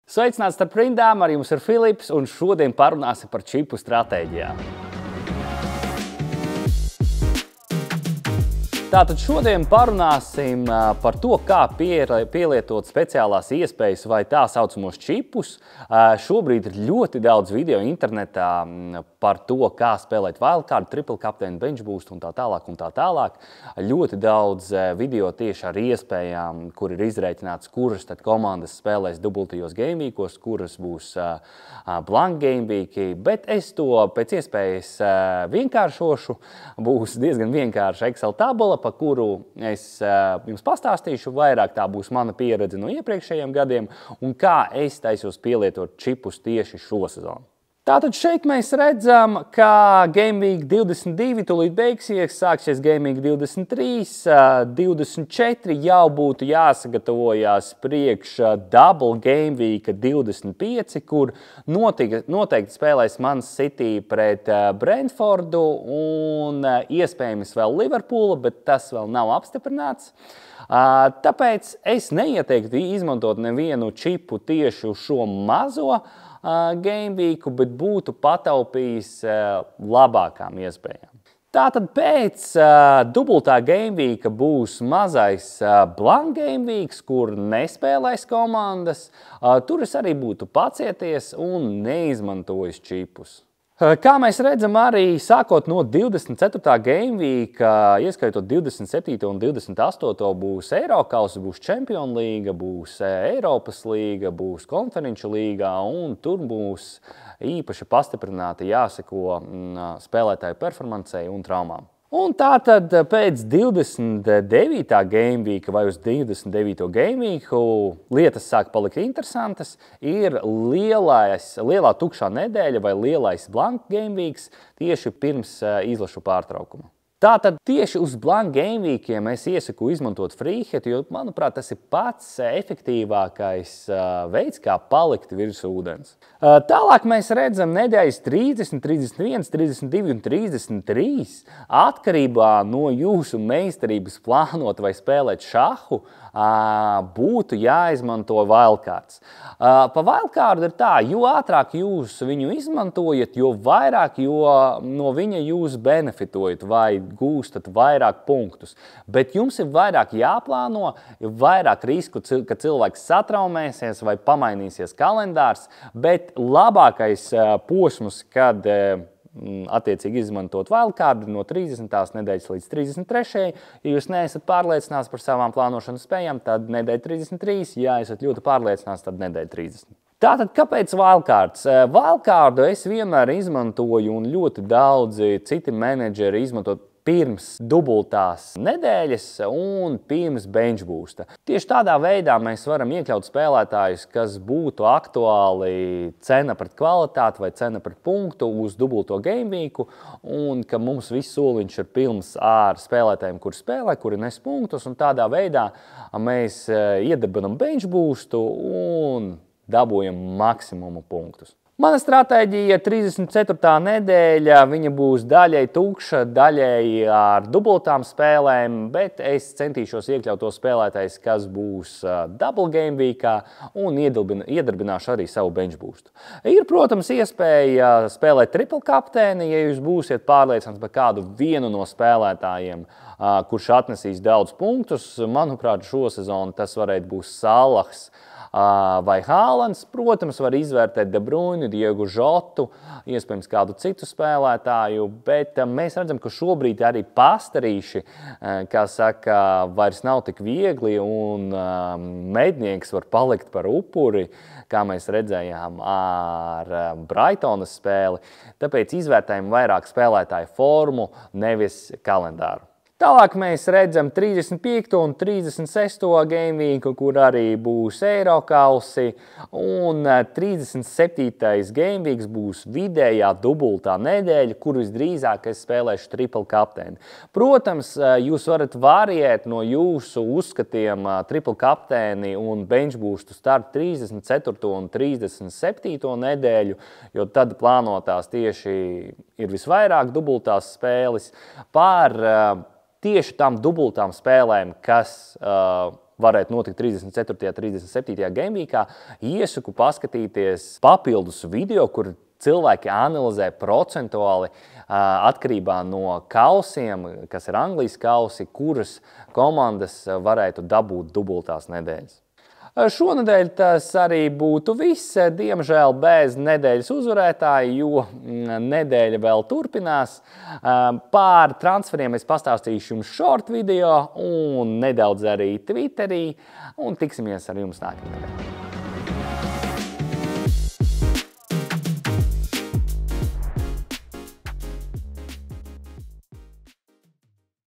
Sveicināts starp rindām, ar jums ir Filips, un šodien parunāsim par čipu stratēģijām. Tātad šodien parunāsim par to, kā pielietot speciālās iespējas vai tā saucamos čipus. Šobrīd ir ļoti daudz video internetā par to, kā spēlēt wildcard, triple captain, bench boost un tā tālāk un tā tālāk. Ļoti daudz video tieši ar iespējām, kur ir izrēķināts, kuras tad komandas spēlēs dubultajos gameweekos, kuras būs blank gameweeki, bet es to pēc iespējas vienkāršošu. Būs diezgan vienkārša Excel tabula, par kuru es jums pastāstīšu vairāk. Tā būs mana pieredze no iepriekšējiem gadiem un kā es taisos pielietot čipus tieši šo sezonu. Tātad šeit mēs redzam, ka Game Week 22 tūlīt beigsies, sāksies Game Week 23, 24 jau būtu jāsagatavojās priekš Double Game Week 25, kur noteikti spēlēs Man City pret Brentfordu un iespējams vēl Liverpoolu, bet tas vēl nav apstiprināts. Tāpēc es neieteiktu izmantot nevienu čipu tieši uz šo mazo gameweeku, bet būtu pataupījis labākām iespējām. Tātad pēc dubultā gameweeka būs mazais blank gameweeks, kur nespēlēs komandas. Tur es arī būtu pacieties un neizmantojis čipus. Kā mēs redzam, arī sākot no 24. gameweeka, ieskaitot 27. un 28. būs Eirokausa, būs Champions līga, būs Eiropas līga, būs Konferenču līgā, un tur būs īpaši pastiprināti jāseko spēlētāju performancei un traumām. Un tātad pēc 29. gameweeka vai uz 29. gameweeku lietas sāk palikt interesantas, ir lielā tukšā nedēļa vai lielais blank gameweeks tieši pirms izlašu pārtraukuma. Tātad tieši uz blank gameweekiem es iesaku izmantot freehit, jo, manuprāt, tas ir pats efektīvākais veids, kā palikt virs ūdens. Tālāk mēs redzam nedēļas 30, 31, 32 un 33. Atkarībā no jūsu meistarības plānot vai spēlēt šahu, būtu jāizmanto wildcards. Pa wildcardu ir tā, jo ātrāk jūs viņu izmantojat, jo vairāk no viņa jūs benefitojat vai gūstat vairāk punktus. Bet jums ir vairāk jāplāno, ir vairāk risku, ka cilvēks satraumēsies vai pamainīsies kalendārs, bet labākais posms, kad attiecīgi izmantot wildcardu no 30. nedēļas līdz 33. Ja jūs neesat pārliecināts par savām plānošanas spējām, tad nedēļa 33. Ja esat ļoti pārliecināts, tad nedēļa 30. Tātad, kāpēc wildcards? Wildcardu es vienmēr izmantoju un ļoti daudzi citi menedžeri izmantot pirms dubultās nedēļas un pirms bench boosta. Tieši tādā veidā mēs varam iekļaut spēlētājus, kas būtu aktuāli cena pret kvalitāti vai cena pret punktu uz dubulto gameweeku, un ka mums viss soliņš ir pilns ar spēlētājiem, kuri spēlē, kuri nes punktus, un tādā veidā mēs iedabinam bench boostu un dabūjam maksimumu punktus. Mana stratēģija 34. nedēļa, viņa būs daļai tukša, daļai ar dubultām spēlēm, bet es centīšos iekļaut tos spēlētājus, kas būs double gameweekā un iedarbināšu arī savu bench boostu. Ir, protams, iespēja spēlēt triple captaini, ja jūs būsiet pārliecināts par kādu vienu no spēlētājiem, kurš atnesīs daudz punktus. Manuprāt, šo sezonu tas varētu būt Salahs vai Haalands. Protams, var izvērtēt De Bruyni, Diegu Žotu, iespējams kādu citu spēlētāju, bet mēs redzam, ka šobrīd arī pastarīši, kā saka, vairs nav tik viegli un mednieks var palikt par upuri, kā mēs redzējām ar Brightonas spēli. Tāpēc izvērtējam vairāk spēlētāju formu, nevis kalendāru. Tālāk mēs redzam 35. un 36. gameweeku, kur arī būs Eirokausi, un 37. gameweeks būs vidējā dubultā nedēļa, kur visdrīzāk es spēlēšu triple captaini. Protams, jūs varat variēt no jūsu uzskatiem triple captaini un bench boostu starp 34. un 37. nedēļu, jo tad plānotās tieši ir visvairāk dubultās spēles par tieši tām dubultām spēlēm, kas varētu notikt 34. un 37. gameweekā, iesaku paskatīties papildus video, kur cilvēki analizē procentuāli atkarībā no kausiem, kas ir Anglijas kausi, kuras komandas varētu dabūt dubultās nedēļas. Šonedēļ tas arī būtu viss, diemžēl bez nedēļas uzvarētāja, jo nedēļa vēl turpinās. Pār transferiem es pastāstīšu jums short video un nedaudz arī Twitterī, un tiksimies ar jums nākamnedēļ.